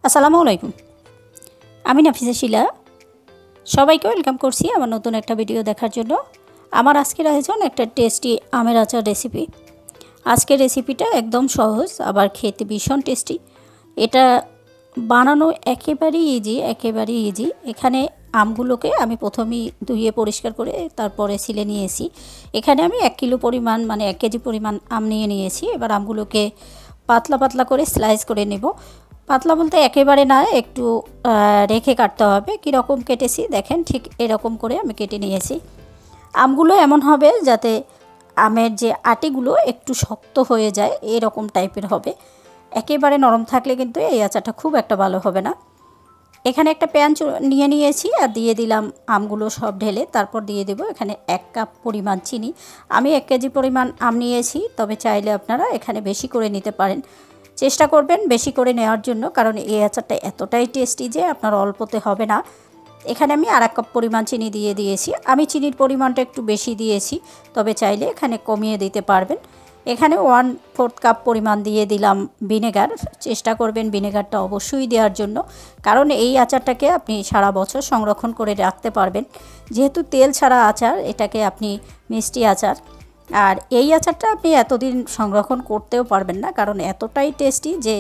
আসসালামু আলাইকুম। আমি নাফিসা শিলা, সবাইকে ওয়েলকাম করছি আমার নতুন একটা ভিডিও দেখার জন্য। আমার আজকের আয়োজন একটা টেস্টি আমের আচার রেসিপি। আজকের রেসিপিটা একদম সহজ, আবার খেতে ভীষণ টেস্টি। এটা বানানো একেবারেই ইজি। এখানে আমগুলোকে আমি প্রথমেই ধুয়ে পরিষ্কার করে তারপরে ছিলে নিয়েছি। এখানে আমি 1 কিলো পরিমাণ 1 কেজি পরিমাণ আম নিয়েছি। এবার আমগুলোকে পাতলা পাতলা করে স্লাইস করে নেব। পাতলা বলতে একেবারে না, একটু রেখে কাটতে হবে। কীরকম কেটেছি দেখেন, ঠিক এরকম করে আমি কেটে নিয়েছি। আমগুলো এমন হবে যাতে আমের যে আটিগুলো একটু শক্ত হয়ে যায়, এরকম টাইপের হবে। একেবারে নরম থাকলে কিন্তু এই আচারটা খুব একটা ভালো হবে না। এখানে একটা প্যান নিয়েছি আর দিয়ে দিলাম আমগুলো সব ঢেলে। তারপর দিয়ে দেব এখানে 1 কাপ পরিমাণ চিনি। আমি 1 কেজি পরিমাণ আম নিয়েছি, তবে চাইলে আপনারা এখানে বেশি করে নিতে পারেন। চেষ্টা করবেন বেশি করে নেওয়ার জন্য, কারণ এই আচারটা এতটাই টেস্টি যে আপনার অল্পতে হবে না। এখানে আমি আর 1 কাপ পরিমাণ চিনি দিয়ে দিয়েছি। আমি চিনির পরিমাণটা একটু বেশি দিয়েছি, তবে চাইলে এখানে কমিয়ে দিতে পারবেন। এখানে 1/4 কাপ পরিমাণ দিয়ে দিলাম ভিনেগার। চেষ্টা করবেন ভিনেগারটা অবশ্যই দেওয়ার জন্য, কারণ এই আচারটাকে আপনি সারা বছর সংরক্ষণ করে রাখতে পারবেন। যেহেতু তেল ছাড়া আচার, এটাকে আপনি মিষ্টি আচার, আর এই আচারটা আপনি এতদিন সংরক্ষণ করতেও পারবেন না, কারণ এতটাই টেস্টি যে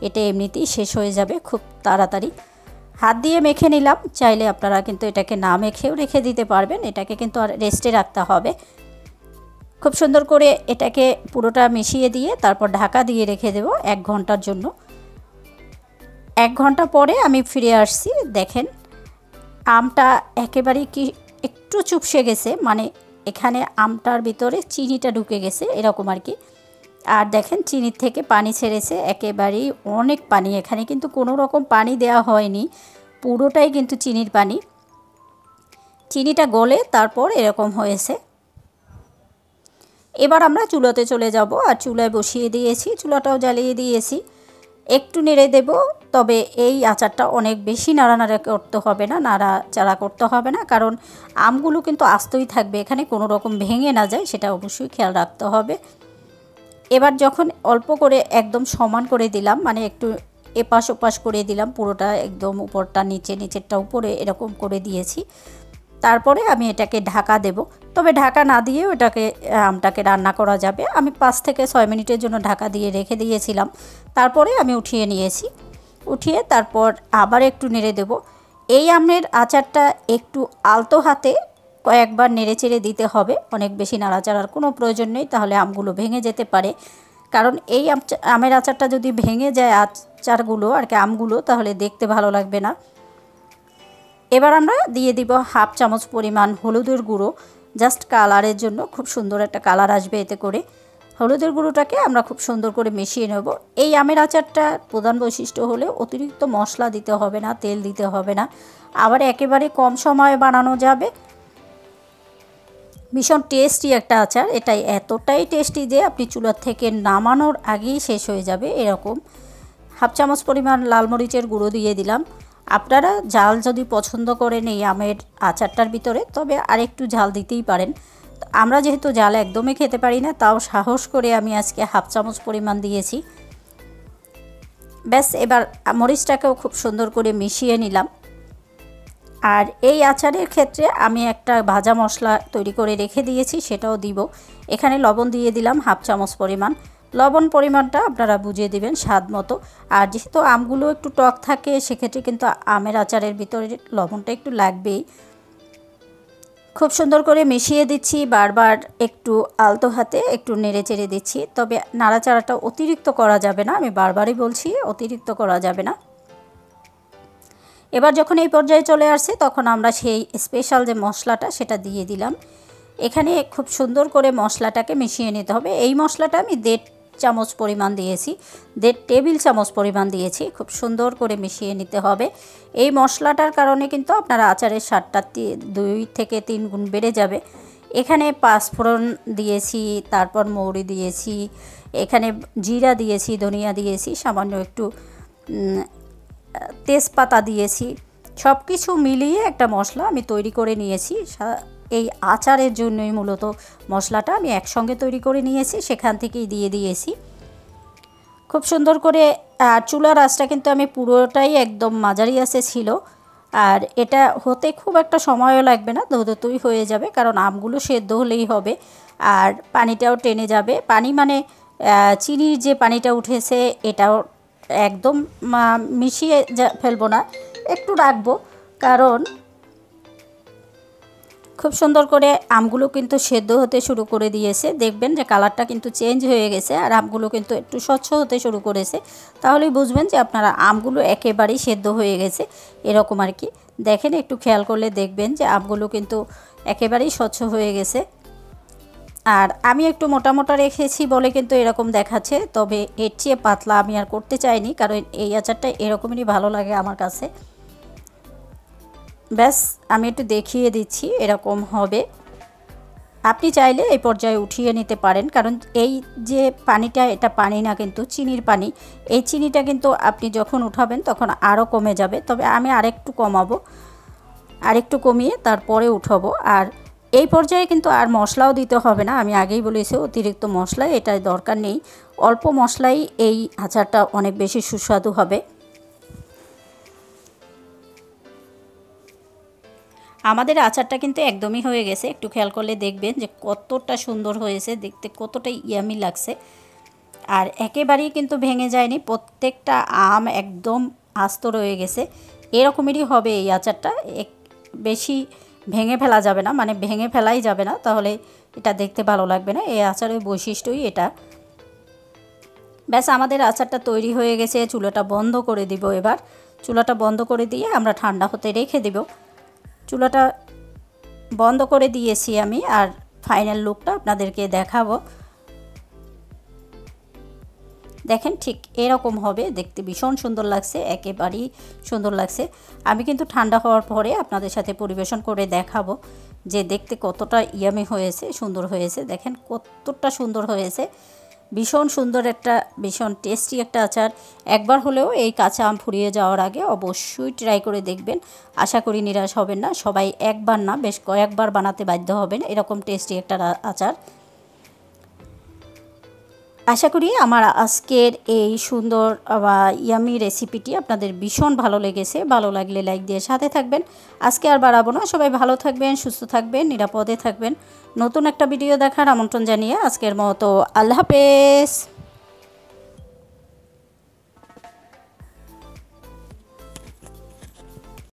এটা এমনিতেই শেষ হয়ে যাবে খুব তাড়াতাড়ি। হাত দিয়ে মেখে নিলাম। চাইলে আপনারা কিন্তু এটাকে না মেখেও রেখে দিতে পারবেন। এটাকে কিন্তু আর রেস্টে রাখতে হবে। খুব সুন্দর করে এটাকে পুরোটা মিশিয়ে দিয়ে তারপর ঢাকা দিয়ে রেখে দেব 1 ঘন্টার জন্য। 1 ঘন্টা পরে আমি ফিরে আসছি। দেখেন আমটা একেবারেই কি একটু চুপসে গেছে, এখানে আমটার ভিতরে চিনিটা ঢুকে গেছে এরকম আর কি। আর দেখেন চিনির থেকে পানি ছেড়েছে, একেবারেই অনেক পানি। এখানে কিন্তু কোনো রকম পানি দেওয়া হয়নি, পুরোটাই কিন্তু চিনির পানি। চিনিটা গলে তারপর এরকম হয়েছে। এবার আমরা চুলাতে চলে যাব, আর চুলায় বসিয়ে দিয়েছি, চুলাটাও জ্বালিয়ে দিয়েছি। একটু নেড়ে দেব, তবে এই আচারটা অনেক বেশি নাড়ানাড়া করতে হবে না, নাড়াচাড়া করতে হবে না, কারণ আমগুলো কিন্তু আস্তই থাকবে, এখানে কোনো রকম ভেঙে না যায়, সেটা অবশ্যই খেয়াল রাখতে হবে। এবার যখন অল্প করে একদম সমান করে দিলাম, একটু এপাশ ওপাশ করে দিলাম, পুরোটা একদম উপরটা নিচে, নিচেরটা উপরে এরকম করে দিয়েছি। তারপরে আমি এটাকে ঢাকা দেব, তবে ঢাকা না দিয়েও আমটাকে রান্না করা যাবে। আমি 5 থেকে 6 মিনিটের জন্য ঢাকা দিয়ে রেখে দিয়েছিলাম। তারপরে আমি উঠিয়ে নিয়েছি। উঠিয়ে তারপর আবার একটু নেড়ে দেব। এই আমের আচারটা একটু আলতো হাতে কয়েকবার নেড়ে চেড়ে দিতে হবে, অনেক বেশি নাড়াচাড়ার কোনো প্রয়োজন নেই, তাহলে আমগুলো ভেঙে যেতে পারে। কারণ এই আমের আচারটা যদি ভেঙে যায় আচারগুলো আর কি আমগুলো, তাহলে দেখতে ভালো লাগবে না। এবার আমরা দিয়ে দিব 1/2 চামচ পরিমাণ হলুদের গুঁড়ো, জাস্ট কালারের জন্য, খুব সুন্দর একটা কালার আসবে এতে করে। হলুদের গুঁড়োটাকে আমরা খুব সুন্দর করে মিশিয়ে নেব। এই আমের আচারটা প্রধান বৈশিষ্ট্য হলে অতিরিক্ত মশলা দিতে হবে না, তেল দিতে হবে না, আবার একেবারে কম সময়ে বানানো যাবে। ভীষণ টেস্টি একটা আচার। এটাই এতটাই টেস্টি যে আপনি চুলার থেকে নামানোর আগেই শেষ হয়ে যাবে এরকম। 1/2 চামচ পরিমাণ লাল মরিচের গুঁড়ো দিয়ে দিলাম। আপনারা ঝাল যদি পছন্দ করেন এই আমের আচারটার ভিতরে, তবে আরেকটু ঝাল দিতেই পারেন। আমরা যেহেতু ঝাল একদমই খেতে পারি না, তাও সাহস করে আমি আজকে 1/2 চামচ পরিমাণ দিয়েছি। ব্যাস, এবার মরিচটাকেও খুব সুন্দর করে মিশিয়ে নিলাম। আর এই আচারের ক্ষেত্রে আমি একটা ভাজা মশলা তৈরি করে রেখে দিয়েছি, সেটাও দিব। এখানে লবণ দিয়ে দিলাম 1/2 চামচ পরিমাণ। লবণ পরিমাণটা আপনারা বুঝিয়ে দিবেন স্বাদ মতো। আর যেহেতু আমগুলো একটু টক থাকে, সেক্ষেত্রে কিন্তু আমের আচারের ভিতরে লবণটা একটু লাগবেই। খুব সুন্দর করে মিশিয়ে দিচ্ছি, বারবার একটু আলতো হাতে একটু নেড়ে চেড়ে দিচ্ছি, তবে নাড়াচাড়াটা অতিরিক্ত করা যাবে না, আমি বারবারই বলছি অতিরিক্ত করা যাবে না। এবার যখন এই পর্যায়ে চলে আসছে, তখন আমরা সেই স্পেশাল যে মশলাটা সেটা দিয়ে দিলাম। এখানে খুব সুন্দর করে মশলাটাকে মিশিয়ে নিতে হবে। এই মশলাটা আমি 1.5 চামচ পরিমাণ দিয়েছি, 1.5 টেবিল চামচ পরিমাণ দিয়েছি। খুব সুন্দর করে মিশিয়ে নিতে হবে। এই মশলাটার কারণে কিন্তু আপনার আচারের স্বাদটা 2 থেকে 3 গুণ বেড়ে যাবে। এখানে 5 ফোড়ন দিয়েছি, তারপর মৌরি দিয়েছি, এখানে জিরা দিয়েছি, ধনিয়া দিয়েছি, সামান্য একটু তেজপাতা দিয়েছি। সব কিছু মিলিয়ে একটা মশলা আমি তৈরি করে নিয়েছি। এই আচারের জন্যই মূলত মশলাটা আমি একসঙ্গে তৈরি করে নিয়েছি, সেখান থেকেই দিয়ে দিয়েছি। খুব সুন্দর করে আর চুলার আঁচটা কিন্তু আমি পুরোটাই একদম মাঝারি আঁচে ছিল। আর এটা হতে খুব একটা সময়ও লাগবে না, ধুধুতুই হয়ে যাবে, কারণ আমগুলো সেদ্ধ হলেই হবে। আর পানিটাও টেনে যাবে, পানি মানে চিনির যে পানিটা উঠেছে এটাও একদম মিশিয়ে ফেলবো না, একটু রাখবো, কারণ খুব সুন্দর করে আমগুলো কিন্তু সেদ্ধ হতে শুরু করে দিয়েছে। দেখবেন যে কালারটা কিন্তু চেঞ্জ হয়ে গেছে আর আমগুলো কিন্তু একটু স্বচ্ছ হতে শুরু করেছে। তাহলেই বুঝবেন যে আপনারা আমগুলো একেবারেই সেদ্ধ হয়ে গেছে, এরকম আর কি। দেখেন, একটু খেয়াল করলে দেখবেন যে আমগুলো কিন্তু একেবারেই স্বচ্ছ হয়ে গেছে। আর আমি একটু মোটা মোটা রেখেছি বলে কিন্তু এরকম দেখাচ্ছে, তবে এর চেয়ে পাতলা আমি আর করতে চাইনি, কারণ এই আচারটা এরকমই ভালো লাগে আমার কাছে। ব্যাস, আমি একটু দেখিয়ে দিচ্ছি, এরকম হবে। আপনি চাইলে এই পর্যায়ে উঠিয়ে নিতে পারেন, কারণ এই যে পানিটা, এটা পানি না, কিন্তু চিনির পানি। এই চিনিটা কিন্তু আপনি যখন উঠাবেন তখন আরও কমে যাবে, তবে আমি আরেকটু কমাবো, আরেকটু কমিয়ে তারপরে উঠাবো। আর এই পর্যায়ে কিন্তু আর মশলাও দিতে হবে না, আমি আগেই বলেছি অতিরিক্ত মশলা এটা দরকার নেই। অল্প মশলাই এই আচারটা অনেক বেশি সুস্বাদু হবে। আমাদের আচারটা কিন্তু একদমই হয়ে গেছে, একটু খেয়াল করলে দেখবেন যে কতটা সুন্দর হয়েছে, দেখতে কতটা ইয়ামি লাগছে। আর একেবারেই কিন্তু ভেঙে যায়নি, প্রত্যেকটা আম একদম আস্ত রয়ে গেছে। এরকমেরই হবে এই আচারটা, বেশি ভেঙে ফেলা যাবে না, মানে ভেঙে ফেলাই যাবে না, তাহলে এটা দেখতে ভালো লাগবে না। এই আচারের বৈশিষ্ট্যই এটা। ব্যাস, আমাদের আচারটা তৈরি হয়ে গেছে। চুলাটা বন্ধ করে দিব এবার। চুলাটা বন্ধ করে দিয়ে আমরা ঠান্ডা হতে রেখে দেব। চুলাটা বন্ধ করে দিয়েছি আমি, আর ফাইনাল লুকটা আপনাদেরকে দেখাবো। দেখেন, ঠিক এরকম হবে, দেখতে ভীষণ সুন্দর লাগছে, একেবারেই সুন্দর লাগছে। আমি কিন্তু ঠান্ডা হওয়ার পরে আপনাদের সাথে পরিবেশন করে দেখাবো যে দেখতে কতটা ইয়ামি হয়েছে, সুন্দর হয়েছে। দেখেন কতটা সুন্দর হয়েছে, ভীষণ সুন্দর একটা, ভীষণ টেস্টি একটা আচার। একবার হলেও এই কাঁচা আম ফুরিয়ে যাওয়ার আগে অবশ্যই ট্রাই করে দেখবেন, আশা করি নিরাশ হবেন না। সবাই একবার না, বেশ কয়েকবার বানাতে বাধ্য হবেন, এরকম টেস্টি একটা আচার। আশা করি আমার আজকের এই সুন্দর ইয়ামি রেসিপিটি আপনাদের ভীষণ ভালো লেগেছে। ভালো লাগলে লাইক দিয়ে সাথে থাকবেন। আজকে আর বাড়াবো না, সবাই ভালো থাকবেন, সুস্থ থাকবেন, নিরাপদে থাকবেন। নতুন একটা ভিডিও দেখার আমন্ত্রণ জানিয়ে আজকের মতো আল্লাহ হাফেজ।